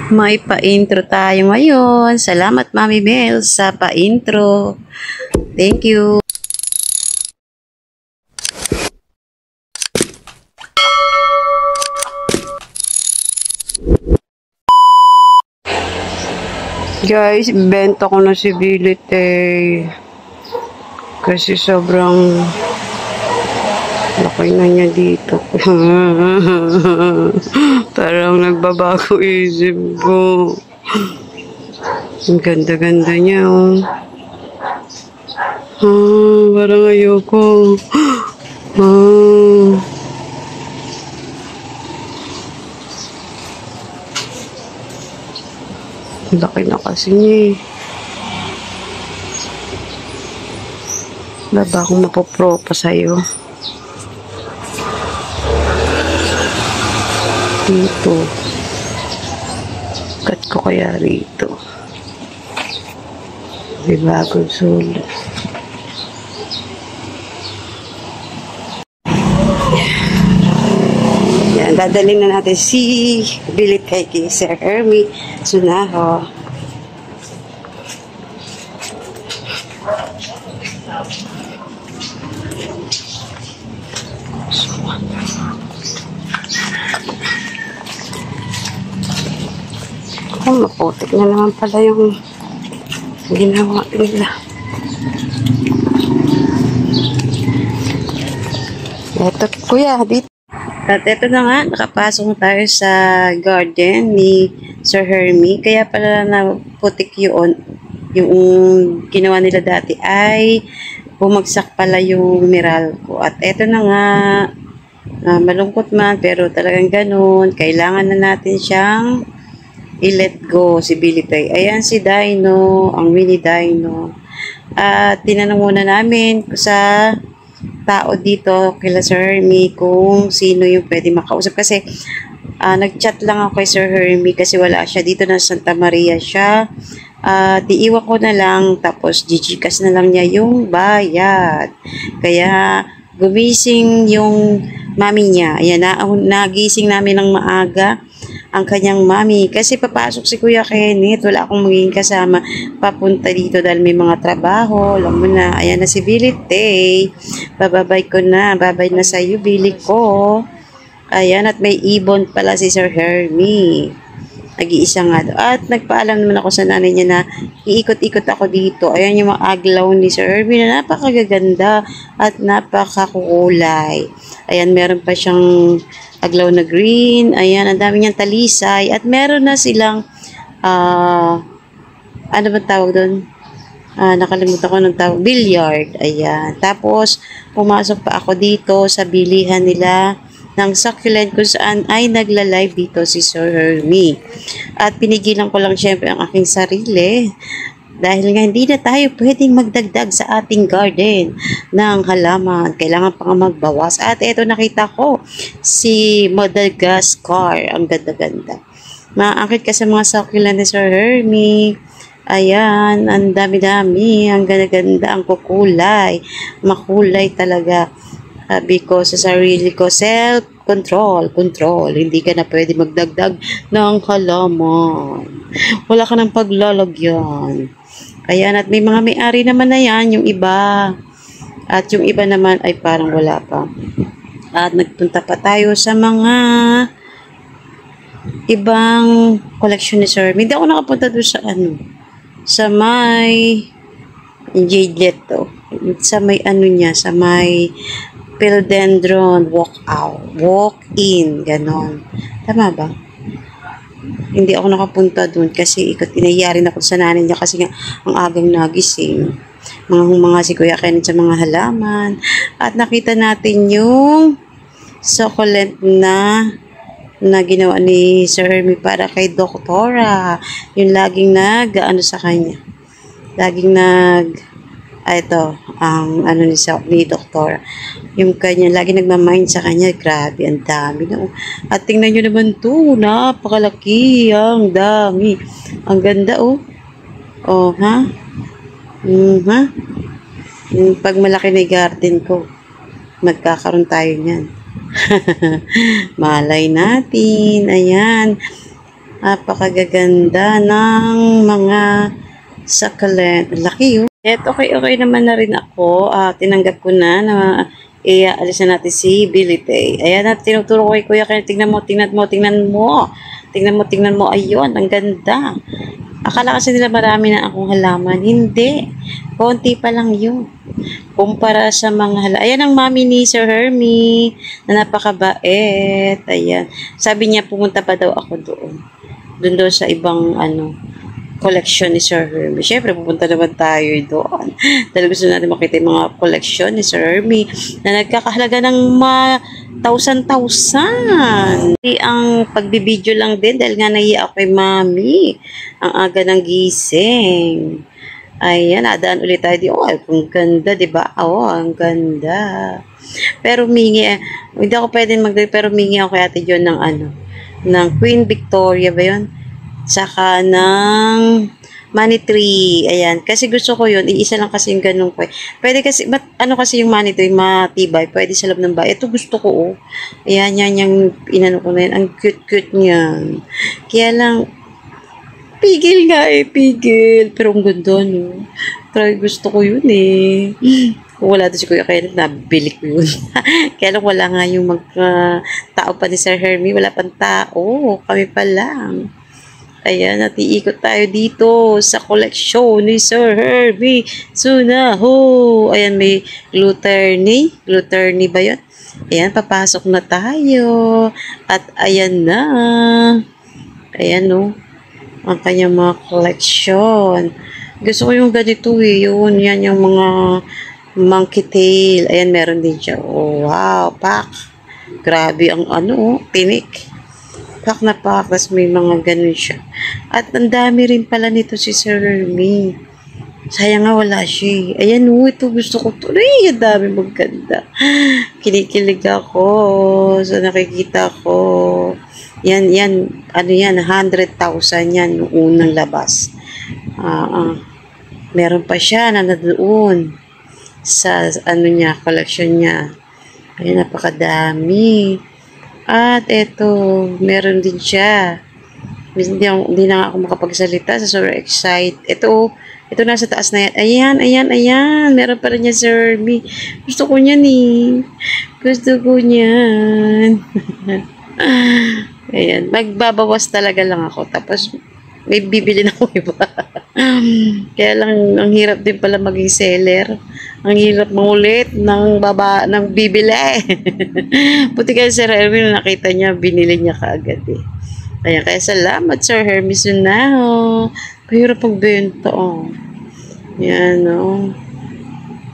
May pa-intro tayo ngayon. Salamat Mami Mel sa pa-intro. Thank you. Guys, benta ko na si Billit kasi sobrang laki na niya dito. Parang nagbabago isip ko. Ang ganda-ganda niya, oh. Parang ayoko. Laki na kasi niya, eh. Wala ba akong mapopro pa sa'yo? Dito. Cut ko kaya rito. May bagong sulat. Yan, dadalhin na natin si Billit kay Sir Hermie Sunaho. Maputik na naman pala yung ginawa nila. Eto, kuya, dito. At eto na nga, nakapasok na tayo sa garden ni Sir Hermie. Kaya pala naputik yung ginawa nila dati ay bumagsak pala yung Meralco. At eto na nga, malungkot man, pero talagang ganun. Kailangan na natin siyang i-let go si Billit. Ayan si Dino, ang mini Dino. At tinanong muna namin sa tao dito kila Sir Hermie kung sino yung pwede makausap. Kasi nag-chat lang ako kay Sir Hermie kasi wala siya. Dito na Santa Maria siya. Iiwan ko na lang tapos gigikas na lang niya yung bayad. Kaya gumising yung mami niya. Ayan, nagising namin ng maaga ang kanyang mami. Kasi papasok si Kuya Kenneth. Wala akong magiging kasama papunta dito dahil may mga trabaho. Alam mo na. Ayan na si Billit. Bababay ko na. Babay na sa'yo, Billit ko. Ayan. At may ibon pala si Sir Hermie. Nag-iisa nga doon. At nagpaalam naman ako sa nanay niya na iikot-ikot ako dito. Ayan yung mga aglaw ni Sir Hermie na napakagaganda at napakakulay. Ayan, meron pa siyang aglaw na green. Ayan, ang dami niyang talisay. At meron na silang, ano ba tawag doon? Nakalimutan ko ng tawag. Billiard. Ayan. Tapos, pumasok pa ako dito sa bilihan nila ng succulent kung saan ay nagla-live dito si Sir Hermie. At pinigilan ko lang syempre ang aking sarili dahil nga hindi na tayo pwedeng magdagdag sa ating garden ng halaman. Kailangan pa nga magbawas. At eto nakita ko si Madagascar. Ang ganda-ganda. Maangkit ka sa mga succulent ni Sir Hermie. Ayan, ang dami-dami. Ang ganda-ganda, ang kukulay. Makulay talaga. Sabi ko sa sarili ko, self-control, control. Hindi ka na pwede magdagdag ng halaman. Wala ka ng paglalagyan. Ayan, at may mga may-ari naman na yan, yung iba. At yung iba naman ay parang wala pa. At nagpunta pa tayo sa mga ibang collection ni Sir. Hindi ako nakapunta doon sa sa may jadelet to. Sa may niya, sa may philodendron walk-in, ganon. Tama ba? Hindi ako nakapunta doon kasi inayari na ako sa nanay niya kasi nga ang agang nagising. Mga si Kuya Kenneth sa mga halaman. At nakita natin yung succulent na ginawa ni Sir Hermie para kay Doktora. Yung laging sa kanya. Laging ito, ang ni Doktora. Yung kanya, lagi nagmamind sa kanya. Grabe, ang dami na. At tingnan nyo naman to, napakalaki. Ang dami. Ang ganda, oh. Oh, ha? Pag malaki na yung garden ko, magkakaroon tayo niyan. Malay natin. Ayan. Napakagaganda ng mga succulent. Laki yun. At okay naman na rin ako. Tinanggap ko na iaalis na natin si Billy Tay. Ayan na, tinuturo ko kay Kuya Ken. Tingnan mo. Tingnan mo. Ayun, ang ganda. Akala kasi nila marami na akong halaman. Hindi. Konti pa lang yun. Kumpara sa mga Ayan ang mami ni Sir Hermie na napakabait. Ayan. Sabi niya pumunta pa daw ako doon. Doon daw sa ibang collection ni Sir Hermie. Siyempre, pupunta naman tayo doon. Dahil gusto natin makita yung mga collection ni Sir Hermie na nagkakahalaga ng thousand. Ang pagbibideo lang din dahil nga nahiya ako kay mami. Ang aga ng gising. Ayan, nadaan ulit tayo di. Oh, ang ganda, di ba? Oh, ang ganda. Pero hindi ako pwedeng pero humingi ako kay Ate John ng ng Queen Victoria ba yun? Saka ng money tree. Ayan. Kasi gusto ko yun. Iisa lang kasi yung ganun ko. Pwede kasi, kasi yung money tree, matibay. Pwede sa loob ng bahay. Ito gusto ko, oh. Ayan, yan, yung inano ko na yan. Ang cute-cute niyan. Kaya lang, pigil. Pero ang ganda, no. Pero gusto ko yun, eh. Kung wala doon si Kuya Kenneth, nabili ko yun. Kaya lang wala nga yung tao pa ni Sir Hermie. Wala pang tao. Kami pa lang. Ayan, natiikot tayo dito sa koleksyon ni Sir Hermie Sunaho. Ayan, may Gluterny ba yun? Ayan, papasok na tayo. At ayan na. Ayan, no. Ang kanyang mga koleksyon. Gusto ko yung ganito eh. Yun, yan yung mga monkey tail. Ayan, meron din siya. Oh, wow, pak. Grabe ang tinik. Pak na pak, tas may mga ganun siya. At ang dami rin pala nito si Sir Hermie. Sayang nga wala siya. Ayan, ito gusto ko to. Ay, ang dami maganda. Kinikilig ako sa nakikita ko. Yan, 100,000 yan, yung unang labas. Meron pa siya na doon sa collection niya. Ayan, napakadami. At eto, meron din siya. Hindi na ako makapagsalita sa sobrang excited. Ito nasa taas na yan. Ayan. Meron pa rin niya, Sir Hermie. Gusto ko niyan eh. Ayan. Magbabawas talaga lang ako. Tapos, may bibili na ako iba. Kaya lang, ang hirap din pala maging seller. Ang hirap mangulit ng bibili. Puti kaya Sir Hermie, nakita niya, binili niya kaagad eh. Ayan, kaya salamat Sir Hermie Sunaho. Mahirap pagbenta, oh. Yan, oh.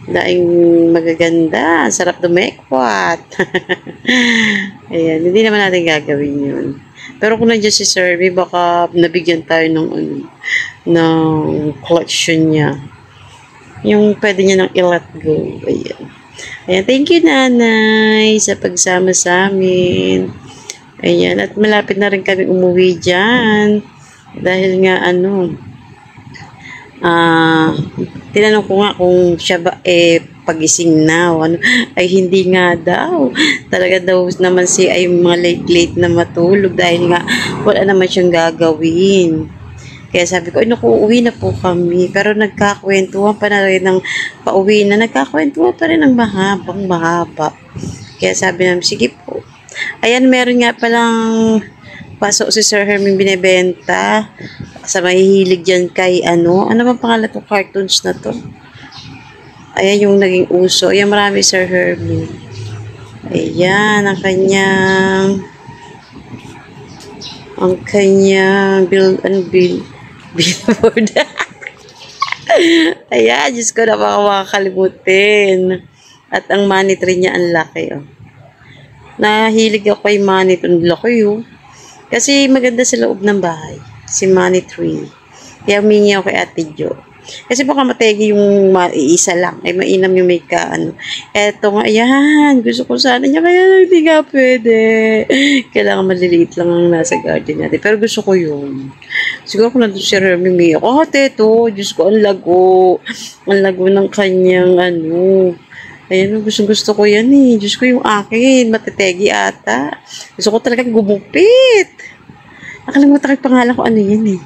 Daing magaganda. Sarap dumekwat. Ayan, hindi naman natin gagawin yun. Pero kung nandiyan si Sir Hermie, baka nabigyan tayo ng collection niya. Yung pwede niya nang i-let go. Ayan. Ayan, thank you nanay sa pagsama sa amin. Ayan, at malapit na rin kami umuwi dyan. Dahil nga tinanong ko nga kung siya ba pagising na ay hindi nga daw. Talaga daw naman ay mga late na matulog dahil nga wala naman siyang gagawin. Kaya sabi ko, uwi na po kami. Pero nagkakwentuhan pa na rin ng pauwi na. Nagkakwentuhan pa rin ng mahaba. Kaya sabi namin, sige po. Ayan, meron nga palang pasok si Sir Hermie binibenta. Sa mahihilig dyan kay ano bang pangalan itong cartoons na to? Ayan yung naging uso. Ayan, marami Sir Hermie. Ayan, ang kanyang billboard. Ayan, Diyos ko, makakalimutin. At ang money tree niya, ang laki, oh. Nahilig ako kay money tree. Ang laki, oh. Kasi maganda sa loob ng bahay. Si money tree. Kaya humingi ako kay Ate Jo. Kasi baka mategi yung isa lang. Ay, mainam yung may Eto nga, ayan. Gusto ko sana niya. Kaya hindi nga pwede. Kailangan maliliit lang ang nasa garden natin. Pero gusto ko yun. Siguro kung nandun si Hermie, may ako, teto. Diyos ko, ang lago. Ang lago ng kanyang Ayan, gusto ko yan eh. Diyos ko yung akin. Matetegi ata. Gusto ko talagang gumupit. Nakalimutan ko yung pangalan ko ano yan eh.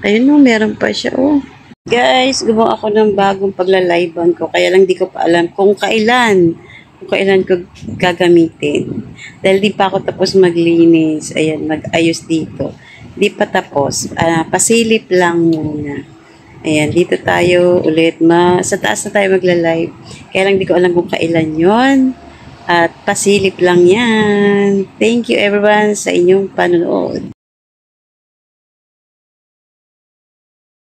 Ayun no, meron pa siya oh. Guys, gumawa ako ng bagong pagla-livean ko. Kaya lang di ko pa alam kung kailan ko gagamitin. Dahil di pa ako tapos maglinis. Ayan, mag-ayos dito. Di pa tapos. Pasilip lang muna. Ayan, dito tayo ulit. Sa taas na tayo magla-live. Kaya lang di ko alam kung kailan yon. At pasilip lang yan. Thank you everyone sa inyong panonood.